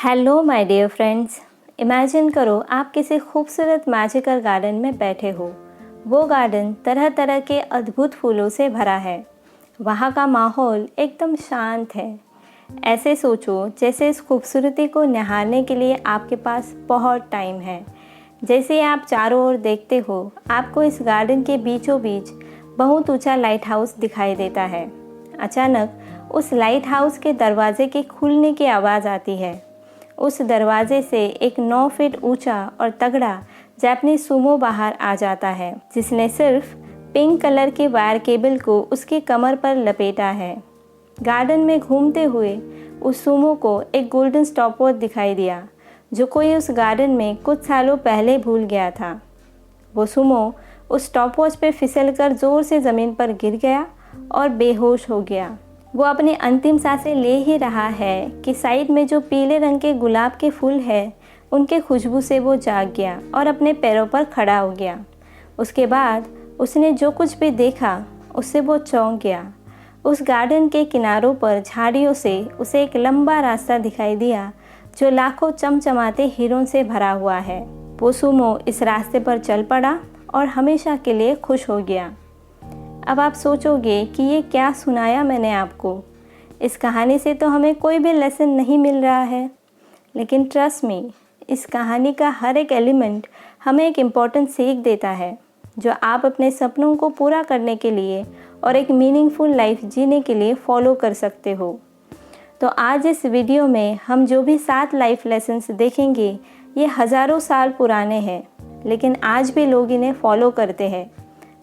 Hello my dear friends. Imagine करो आप किसी खूबसूरत मैजिकल गार्डन में बैठे हो। वो गार्डन तरह तरह के अद्भुत फूलों से भरा है। वहाँ का माहौल एकदम शांत है। ऐसे सोचो जैसे इस खूबसूरती को निहारने के लिए आपके पास बहुत टाइम है। जैसे आप चारों ओर देखते हो आपको इस गार्डन के बीचों बीच बहुत ऊंचा लाइट हाउस दिखाई देता है। अचानक उस लाइट हाउस के दरवाजे के खुलने की आवाज़ आती है। उस दरवाजे से एक 9 फीट ऊंचा और तगड़ा जापानी सूमो बाहर आ जाता है, जिसने सिर्फ पिंक कलर के वायर केबल को उसकी कमर पर लपेटा है। गार्डन में घूमते हुए उस सूमो को एक गोल्डन स्टॉपवॉच दिखाई दिया जो कोई उस गार्डन में कुछ सालों पहले भूल गया था। वो सूमो उस स्टॉपवॉच पे फिसलकर जोर से ज़मीन पर गिर गया और बेहोश हो गया। वो अपनी अंतिम सांसें ले ही रहा है कि साइड में जो पीले रंग के गुलाब के फूल है उनके खुशबू से वो जाग गया और अपने पैरों पर खड़ा हो गया। उसके बाद उसने जो कुछ भी देखा उससे वो चौंक गया। उस गार्डन के किनारों पर झाड़ियों से उसे एक लंबा रास्ता दिखाई दिया जो लाखों चमचमाते हीरों से भरा हुआ है। वो सूमो इस रास्ते पर चल पड़ा और हमेशा के लिए खुश हो गया। अब आप सोचोगे कि ये क्या सुनाया मैंने आपको। इस कहानी से तो हमें कोई भी लेसन नहीं मिल रहा है, लेकिन ट्रस्ट मी, इस कहानी का हर एक एलिमेंट हमें एक इम्पॉर्टेंट सीख देता है जो आप अपने सपनों को पूरा करने के लिए और एक मीनिंगफुल लाइफ जीने के लिए फॉलो कर सकते हो। तो आज इस वीडियो में हम जो भी 7 लाइफ लेसन्स देखेंगे ये हज़ारों साल पुराने हैं, लेकिन आज भी लोग इन्हें फॉलो करते हैं।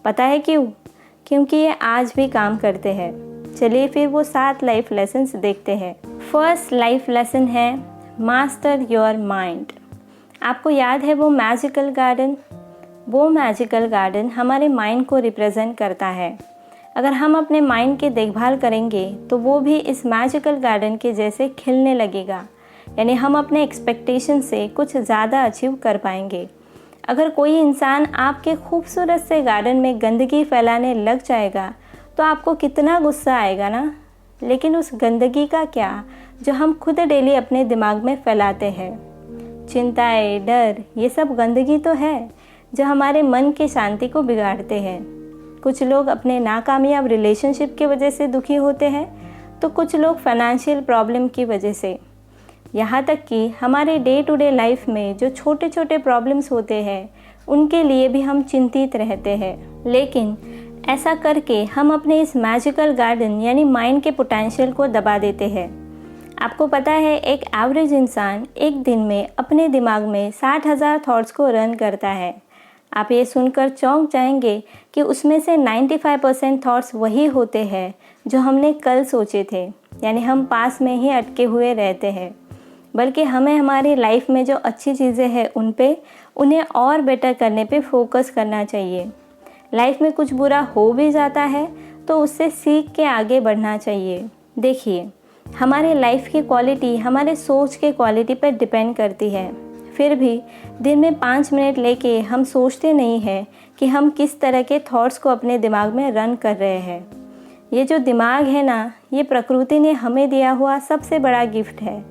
पता है क्यों? क्योंकि ये आज भी काम करते हैं। चलिए फिर वो 7 लाइफ लेसन्स देखते हैं। फर्स्ट लाइफ लेसन है मास्टर योर माइंड। आपको याद है वो मैजिकल गार्डन? वो मैजिकल गार्डन हमारे माइंड को रिप्रेजेंट करता है। अगर हम अपने माइंड की देखभाल करेंगे तो वो भी इस मैजिकल गार्डन के जैसे खिलने लगेगा, यानी हम अपने एक्सपेक्टेशन से कुछ ज़्यादा अचीव कर पाएंगे। अगर कोई इंसान आपके खूबसूरत से गार्डन में गंदगी फैलाने लग जाएगा तो आपको कितना गुस्सा आएगा ना। लेकिन उस गंदगी का क्या जो हम खुद डेली अपने दिमाग में फैलाते हैं। चिंताएं, डर, ये सब गंदगी तो है जो हमारे मन की शांति को बिगाड़ते हैं। कुछ लोग अपने नाकामयाब रिलेशनशिप की वजह से दुखी होते हैं तो कुछ लोग फाइनेंशियल प्रॉब्लम की वजह से। यहाँ तक कि हमारे डे टू डे लाइफ में जो छोटे छोटे प्रॉब्लम्स होते हैं उनके लिए भी हम चिंतित रहते हैं। लेकिन ऐसा करके हम अपने इस मैजिकल गार्डन यानी माइंड के पोटेंशियल को दबा देते हैं। आपको पता है एक एवरेज इंसान एक दिन में अपने दिमाग में 60,000 थॉट्स को रन करता है। आप ये सुनकर चौंक जाएंगे कि उसमें से 95% थॉट्स वही होते हैं जो हमने कल सोचे थे, यानी हम पास में ही अटके हुए रहते हैं। बल्कि हमें हमारी लाइफ में जो अच्छी चीज़ें हैं उन्हें और बेटर करने पे फोकस करना चाहिए। लाइफ में कुछ बुरा हो भी जाता है तो उससे सीख के आगे बढ़ना चाहिए। देखिए, हमारे लाइफ की क्वालिटी हमारे सोच के क्वालिटी पर डिपेंड करती है। फिर भी दिन में 5 मिनट लेके हम सोचते नहीं हैं कि हम किस तरह के थॉट्स को अपने दिमाग में रन कर रहे हैं। ये जो दिमाग है ना, ये प्रकृति ने हमें दिया हुआ सबसे बड़ा गिफ्ट है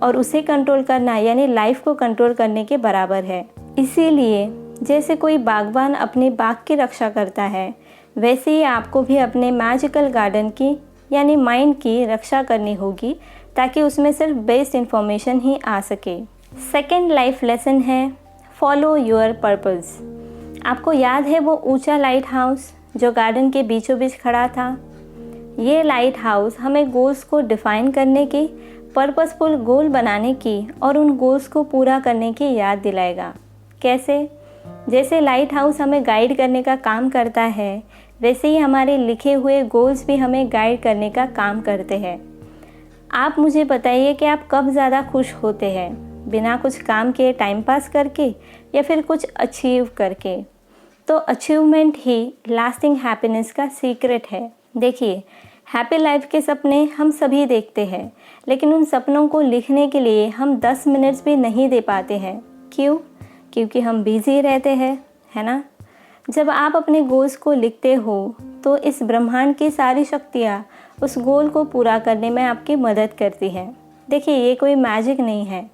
और उसे कंट्रोल करना यानी लाइफ को कंट्रोल करने के बराबर है। इसीलिए जैसे कोई बागबान अपने बाग की रक्षा करता है, वैसे ही आपको भी अपने मैजिकल गार्डन की यानी माइंड की रक्षा करनी होगी ताकि उसमें सिर्फ बेस्ट इन्फॉर्मेशन ही आ सके। सेकेंड लाइफ लेसन है फॉलो योर पर्पस। आपको याद है वो ऊंचा लाइट हाउस जो गार्डन के बीचों बीच खड़ा था? ये लाइट हाउस हमें गोल्स को डिफाइन करने की, पर्पसफुल गोल बनाने की और उन गोल्स को पूरा करने की याद दिलाएगा। कैसे? जैसे लाइट हाउस हमें गाइड करने का काम करता है, वैसे ही हमारे लिखे हुए गोल्स भी हमें गाइड करने का काम करते हैं। आप मुझे बताइए कि आप कब ज़्यादा खुश होते हैं, बिना कुछ काम किए टाइम पास करके या फिर कुछ अचीव करके? तो अचीवमेंट ही लास्टिंग हैप्पीनेस का सीक्रेट है। देखिए, हैप्पी लाइफ के सपने हम सभी देखते हैं, लेकिन उन सपनों को लिखने के लिए हम 10 मिनट्स भी नहीं दे पाते हैं। क्यों? क्योंकि हम बिजी रहते हैं, है ना? जब आप अपने गोल्स को लिखते हो तो इस ब्रह्मांड की सारी शक्तियाँ उस गोल को पूरा करने में आपकी मदद करती हैं। देखिए, ये कोई मैजिक नहीं है,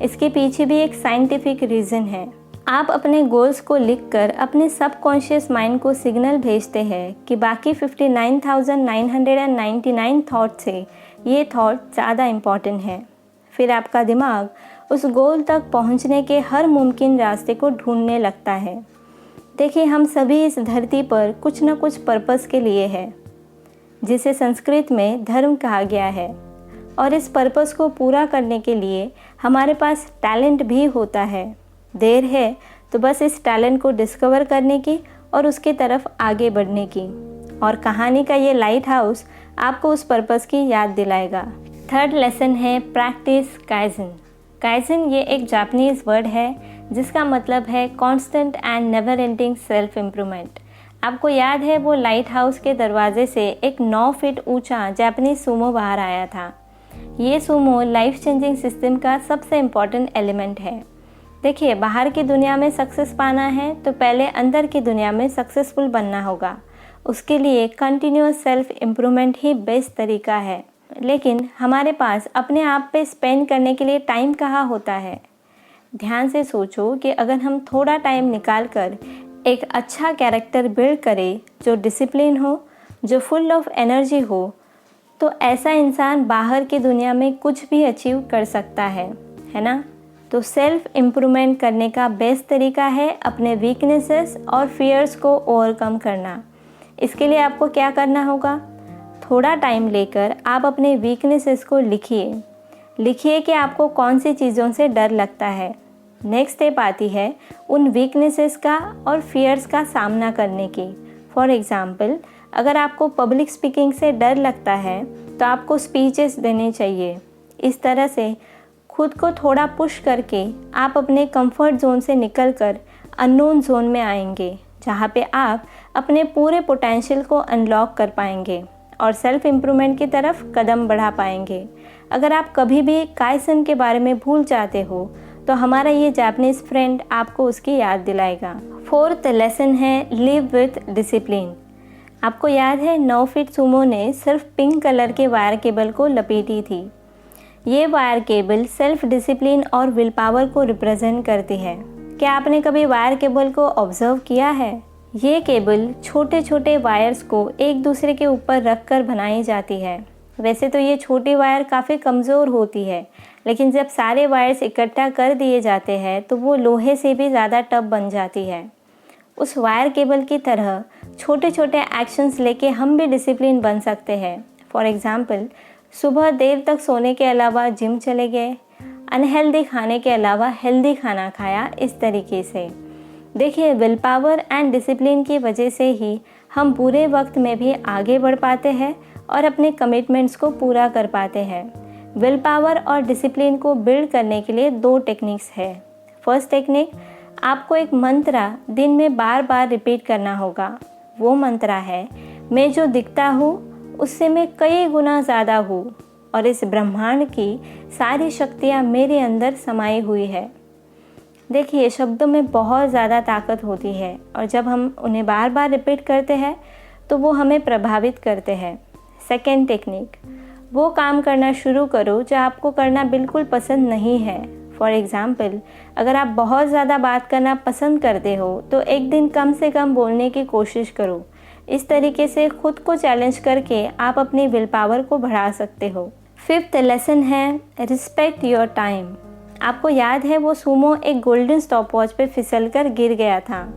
इसके पीछे भी एक साइंटिफिक रीज़न है। आप अपने गोल्स को लिखकर अपने सबकॉन्शियस माइंड को सिग्नल भेजते हैं कि बाकी 59,999 थॉट से ये थॉट ज़्यादा इम्पॉर्टेंट है। फिर आपका दिमाग उस गोल तक पहुंचने के हर मुमकिन रास्ते को ढूंढने लगता है। देखिए, हम सभी इस धरती पर कुछ न कुछ पर्पस के लिए है, जिसे संस्कृत में धर्म कहा गया है, और इस पर्पस को पूरा करने के लिए हमारे पास टैलेंट भी होता है। देर है तो बस इस टैलेंट को डिस्कवर करने की और उसके तरफ आगे बढ़ने की। और कहानी का ये लाइट हाउस आपको उस पर्पस की याद दिलाएगा। थर्ड लेसन है प्रैक्टिस काइजन। काइजन ये एक जापानीज़ वर्ड है जिसका मतलब है constant and never ending self improvement. आपको याद है वो लाइट हाउस के दरवाजे से एक 9 फीट ऊंचा जापानीज सूमो बाहर आया था। ये सूमो लाइफ चेंजिंग सिस्टम का सबसे इम्पॉर्टेंट एलिमेंट है। देखिए, बाहर की दुनिया में सक्सेस पाना है तो पहले अंदर की दुनिया में सक्सेसफुल बनना होगा। उसके लिए कंटिन्यूअस सेल्फ इम्प्रूवमेंट ही बेस्ट तरीका है। लेकिन हमारे पास अपने आप पे स्पेंड करने के लिए टाइम कहाँ होता है? ध्यान से सोचो कि अगर हम थोड़ा टाइम निकाल कर एक अच्छा कैरेक्टर बिल्ड करें, जो डिसिप्लिन हो, जो फुल ऑफ एनर्जी हो, तो ऐसा इंसान बाहर की दुनिया में कुछ भी अचीव कर सकता है ना? तो सेल्फ इम्प्रूवमेंट करने का बेस्ट तरीका है अपने वीकनेसेस और फियर्स को ओवरकम करना। इसके लिए आपको क्या करना होगा? थोड़ा टाइम लेकर आप अपने वीकनेसेस को लिखिए कि आपको कौन सी चीज़ों से डर लगता है। नेक्स्ट स्टेप आती है उन वीकनेसेस का और फियर्स का सामना करने की। फॉर एग्ज़ाम्पल, अगर आपको पब्लिक स्पीकिंग से डर लगता है तो आपको स्पीचेस देने चाहिए। इस तरह से खुद को थोड़ा पुश करके आप अपने कंफर्ट जोन से निकलकर अननोन जोन में आएंगे, जहाँ पे आप अपने पूरे पोटेंशियल को अनलॉक कर पाएंगे और सेल्फ इम्प्रूवमेंट की तरफ कदम बढ़ा पाएंगे। अगर आप कभी भी काइसन के बारे में भूल जाते हो तो हमारा ये जापानीज़ फ्रेंड आपको उसकी याद दिलाएगा। फोर्थ लेसन है लिव विथ डिसिप्लिन। आपको याद है 9 फीट सूमो ने सिर्फ पिंक कलर के वायर केबल को लपेटी थी। ये वायर केबल सेल्फ डिसिप्लिन और विल पावर को रिप्रेजेंट करती है। क्या आपने कभी वायर केबल को ऑब्जर्व किया है? ये केबल छोटे छोटे वायर्स को एक दूसरे के ऊपर रखकर बनाई जाती है। वैसे तो ये छोटी वायर काफ़ी कमज़ोर होती है, लेकिन जब सारे वायर्स इकट्ठा कर दिए जाते हैं तो वो लोहे से भी ज़्यादा टफ बन जाती है। उस वायर केबल की तरह छोटे छोटे एक्शंस लेके हम भी डिसिप्लिन बन सकते हैं। फॉर एग्ज़ाम्पल, सुबह देर तक सोने के अलावा जिम चले गए, अनहेल्दी खाने के अलावा हेल्दी खाना खाया, इस तरीके से। देखिए, विल पावर एंड डिसिप्लिन की वजह से ही हम बुरे वक्त में भी आगे बढ़ पाते हैं और अपने कमिटमेंट्स को पूरा कर पाते हैं। विल पावर और डिसिप्लिन को बिल्ड करने के लिए 2 टेक्निक्स है। फर्स्ट टेक्निक, आपको एक मंत्रा दिन में बार बार रिपीट करना होगा। वो मंत्रा है, मैं जो दिखता हूँ उससे मैं कई गुना ज़्यादा हूँ और इस ब्रह्मांड की सारी शक्तियाँ मेरे अंदर समाई हुई है। देखिए, शब्दों में बहुत ज़्यादा ताकत होती है और जब हम उन्हें बार बार रिपीट करते हैं तो वो हमें प्रभावित करते हैं। सेकेंड टेक्निक, वो काम करना शुरू करो जो आपको करना बिल्कुल पसंद नहीं है। फॉर एग्ज़ाम्पल, अगर आप बहुत ज़्यादा बात करना पसंद करते हो तो एक दिन कम से कम बोलने की कोशिश करो। इस तरीके से खुद को चैलेंज करके आप अपनी विल पावर को बढ़ा सकते हो। फिफ्थ लेसन है रिस्पेक्ट योर टाइम। आपको याद है वो सूमो एक गोल्डन स्टॉपवॉच पे फिसल कर गिर गया था।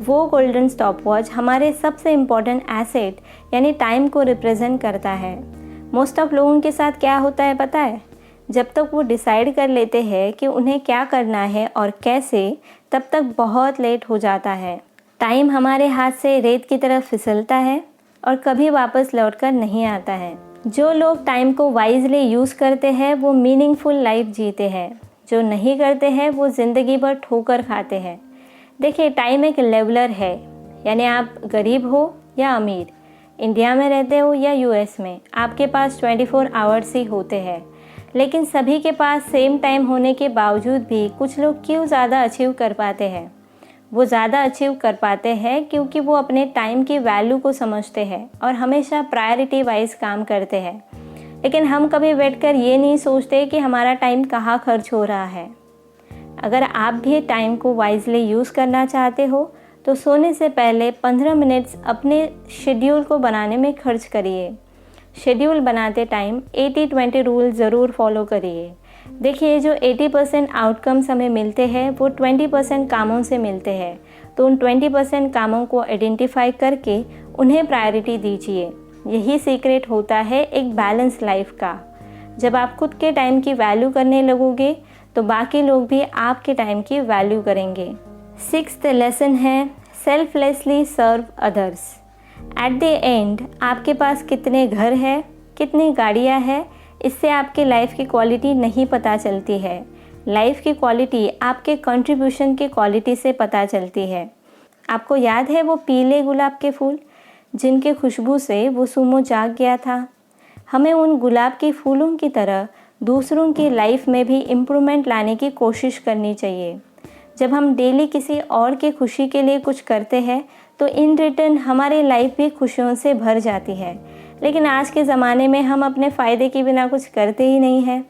वो गोल्डन स्टॉपवॉच हमारे सबसे इम्पॉर्टेंट एसेट यानी टाइम को रिप्रेजेंट करता है। मोस्ट ऑफ लोगों के साथ क्या होता है पता है? जब तक वो डिसाइड कर लेते हैं कि उन्हें क्या करना है और कैसे, तब तक बहुत लेट हो जाता है। टाइम हमारे हाथ से रेत की तरफ फिसलता है और कभी वापस लौटकर नहीं आता है। जो लोग टाइम को वाइजली यूज़ करते हैं वो मीनिंगफुल लाइफ जीते हैं, जो नहीं करते हैं वो ज़िंदगी भर ठोकर खाते हैं। देखिए, टाइम एक लेवलर है, यानी आप गरीब हो या अमीर, इंडिया में रहते हो या यूएस में, आपके पास 24 आवर्स ही होते हैं। लेकिन सभी के पास सेम टाइम होने के बावजूद भी कुछ लोग क्यों ज़्यादा अचीव कर पाते हैं? वो ज़्यादा अचीव कर पाते हैं क्योंकि वो अपने टाइम की वैल्यू को समझते हैं और हमेशा प्रायोरिटी वाइज काम करते हैं। लेकिन हम कभी बैठकर ये नहीं सोचते कि हमारा टाइम कहाँ खर्च हो रहा है। अगर आप भी टाइम को वाइजली यूज़ करना चाहते हो तो सोने से पहले 15 मिनट्स अपने शेड्यूल को बनाने में खर्च करिए। शेड्यूल बनाते टाइम 80-20 रूल ज़रूर फॉलो करिए। देखिए, जो 80% आउटकम्स हमें मिलते हैं वो 20% कामों से मिलते हैं, तो उन 20% कामों को आइडेंटिफाई करके उन्हें प्रायोरिटी दीजिए। यही सीक्रेट होता है एक बैलेंस लाइफ का। जब आप खुद के टाइम की वैल्यू करने लगोगे तो बाकी लोग भी आपके टाइम की वैल्यू करेंगे। 6th लेसन है selflessly serve others. At the end आपके पास कितने घर है, कितनी गाड़ियाँ हैं, इससे आपकी लाइफ की क्वालिटी नहीं पता चलती है। लाइफ की क्वालिटी आपके कंट्रीब्यूशन की क्वालिटी से पता चलती है। आपको याद है वो पीले गुलाब के फूल जिनके खुशबू से वो सुमो जाग गया था? हमें उन गुलाब के फूलों की तरह दूसरों की लाइफ में भी इम्प्रूवमेंट लाने की कोशिश करनी चाहिए। जब हम डेली किसी और की खुशी के लिए कुछ करते हैं तो इन रिटर्न हमारी लाइफ भी खुशियों से भर जाती है। लेकिन आज के ज़माने में हम अपने फ़ायदे के बिना कुछ करते ही नहीं हैं।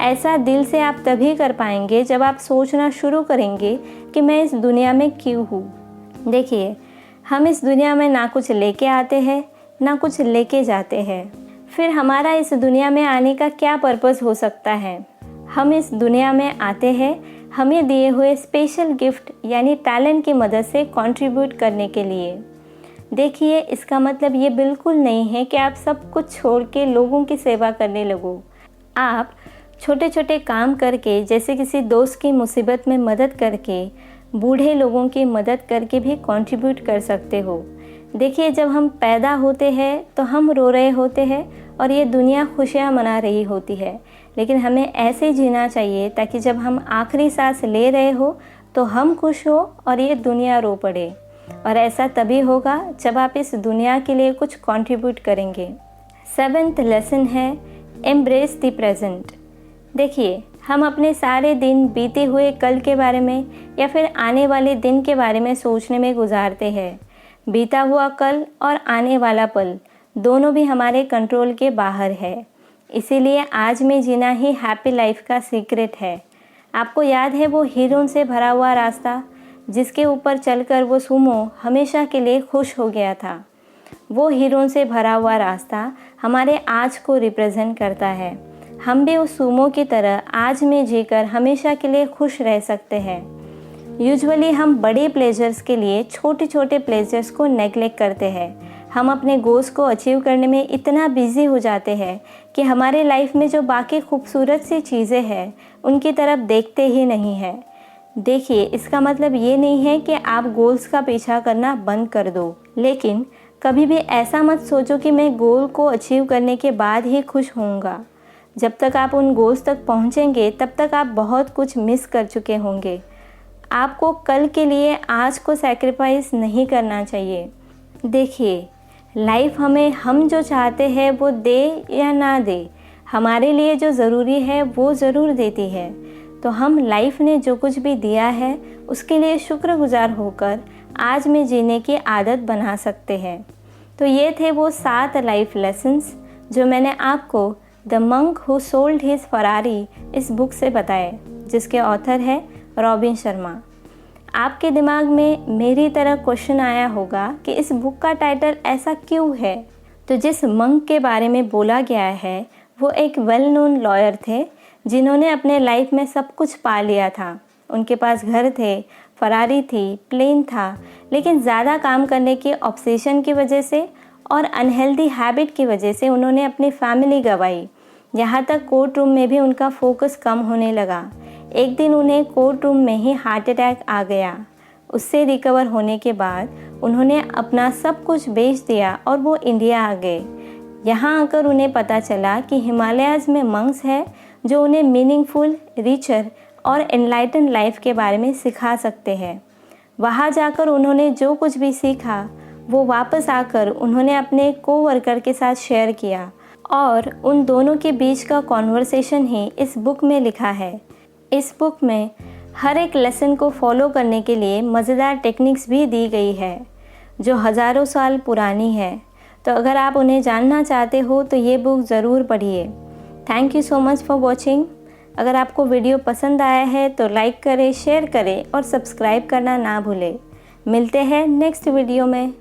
ऐसा दिल से आप तभी कर पाएंगे जब आप सोचना शुरू करेंगे कि मैं इस दुनिया में क्यों हूँ। देखिए, हम इस दुनिया में ना कुछ लेके आते हैं ना कुछ लेके जाते हैं। फिर हमारा इस दुनिया में आने का क्या पर्पस हो सकता है? हम इस दुनिया में आते हैं हमें दिए हुए स्पेशल गिफ्ट यानी टैलेंट की मदद से कंट्रीब्यूट करने के लिए। देखिए, इसका मतलब ये बिल्कुल नहीं है कि आप सब कुछ छोड़ के लोगों की सेवा करने लगो। आप छोटे छोटे काम करके, जैसे किसी दोस्त की मुसीबत में मदद करके, बूढ़े लोगों की मदद करके भी कंट्रीब्यूट कर सकते हो। देखिए, जब हम पैदा होते हैं तो हम रो रहे होते हैं और ये दुनिया खुशियाँ मना रही होती है, लेकिन हमें ऐसे जीना चाहिए ताकि जब हम आखिरी सांस ले रहे हो तो हम खुश हो और ये दुनिया रो पड़े। और ऐसा तभी होगा जब आप इस दुनिया के लिए कुछ कंट्रीब्यूट करेंगे। 7th लेसन है एम्ब्रेस द प्रेजेंट। देखिए, हम अपने सारे दिन बीते हुए कल के बारे में या फिर आने वाले दिन के बारे में सोचने में गुजारते हैं। बीता हुआ कल और आने वाला पल दोनों भी हमारे कंट्रोल के बाहर है। इसीलिए आज में जीना ही हैप्पी लाइफ का सीक्रेट है। आपको याद है वो हीरों से भरा हुआ रास्ता जिसके ऊपर चलकर वो सुमो हमेशा के लिए खुश हो गया था? वो हीरों से भरा हुआ रास्ता हमारे आज को रिप्रेजेंट करता है। हम भी उस सुमो की तरह आज में जीकर हमेशा के लिए खुश रह सकते हैं। यूजुअली हम बड़े प्लेजर्स के लिए छोटे छोटे प्लेजर्स को नेगलेक्ट करते हैं। हम अपने गोल्स को अचीव करने में इतना बिजी हो जाते हैं कि हमारे लाइफ में जो बाकी खूबसूरत सी चीज़ें हैं उनकी तरफ देखते ही नहीं हैं। देखिए, इसका मतलब ये नहीं है कि आप गोल्स का पीछा करना बंद कर दो, लेकिन कभी भी ऐसा मत सोचो कि मैं गोल को अचीव करने के बाद ही खुश होऊंगा। जब तक आप उन गोल्स तक पहुंचेंगे तब तक आप बहुत कुछ मिस कर चुके होंगे। आपको कल के लिए आज को सैक्रिफाइस नहीं करना चाहिए। देखिए, लाइफ हमें हम जो चाहते हैं वो दे या ना दे, हमारे लिए जो ज़रूरी है वो ज़रूर देती है। तो हम लाइफ ने जो कुछ भी दिया है उसके लिए शुक्रगुजार होकर आज में जीने की आदत बना सकते हैं। तो ये थे वो 7 लाइफ लेसन्स जो मैंने आपको the monk who sold his Ferrari इस बुक से बताए, जिसके ऑथर है रॉबिन शर्मा। आपके दिमाग में मेरी तरह क्वेश्चन आया होगा कि इस बुक का टाइटल ऐसा क्यों है? तो जिस मंक के बारे में बोला गया है वो एक वेल नोन लॉयर थे जिन्होंने अपने लाइफ में सब कुछ पा लिया था। उनके पास घर थे, फरारी थी, प्लेन था, लेकिन ज़्यादा काम करने के ऑब्सेशन की वजह से और अनहेल्दी हैबिट की वजह से उन्होंने अपनी फैमिली गंवाई। यहाँ तक कोर्ट रूम में भी उनका फोकस कम होने लगा। एक दिन उन्हें कोर्ट रूम में ही हार्ट अटैक आ गया। उससे रिकवर होने के बाद उन्होंने अपना सब कुछ बेच दिया और वो इंडिया आ गए। यहाँ आकर उन्हें पता चला कि हिमालयाज़ में मंक्स है जो उन्हें मीनिंगफुल, रिचर और एनलाइटन लाइफ के बारे में सिखा सकते हैं। वहाँ जाकर उन्होंने जो कुछ भी सीखा वो वापस आकर उन्होंने अपने कोवर्कर के साथ शेयर किया और उन दोनों के बीच का कॉन्वर्सेशन ही इस बुक में लिखा है। इस बुक में हर एक लेसन को फॉलो करने के लिए मज़ेदार टेक्निक्स भी दी गई है जो हज़ारों साल पुरानी है। तो अगर आप उन्हें जानना चाहते हो तो ये बुक ज़रूर पढ़िए। Thank you so much for watching. अगर आपको वीडियो पसंद आया है तो लाइक करें, शेयर करें और सब्सक्राइब करना ना भूलें। मिलते हैं नेक्स्ट वीडियो में।